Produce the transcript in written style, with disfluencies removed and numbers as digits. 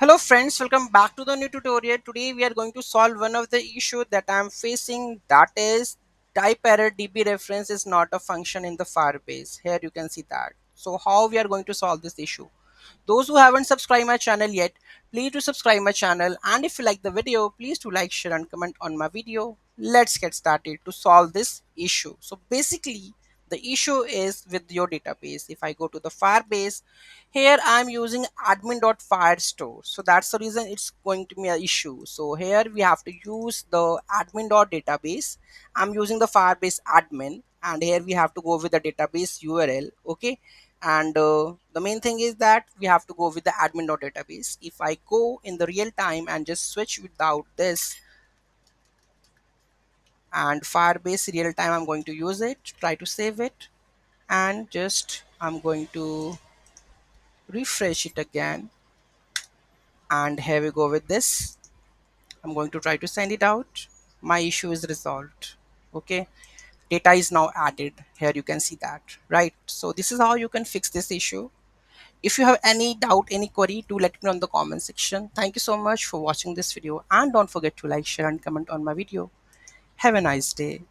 Hello friends, welcome back to the new tutorial. Today we are going to solve one of the issue that I am facing, that is type error db reference is not a function in the Firebase. Here you can see that. So how we are going to solve this issue? Those who haven't subscribed my channel yet, please do subscribe my channel, and if you like the video, please do like, share and comment on my video. Let's get started to solve this issue. So basically the issue is with your database. If I go to the Firebase, here I'm using admin.firestore, so that's the reason it's going to be an issue. So here we have to use the admin.database. I'm using the Firebase admin, and here we have to go with the database URL. Okay, and the main thing is that we have to go with the admin.database. If I go in the real time and just switch without this and Firebase real time, I'm going to use it, try to save it, and just I'm going to refresh it again, and here we go with this. I'm going to try to send it out. My issue is resolved. Okay, data is now added. Here you can see that, right? So this is how you can fix this issue. If you have any doubt, any query, do let me know in the comment section. Thank you so much for watching this video, and don't forget to like, share and comment on my video. Have a nice day.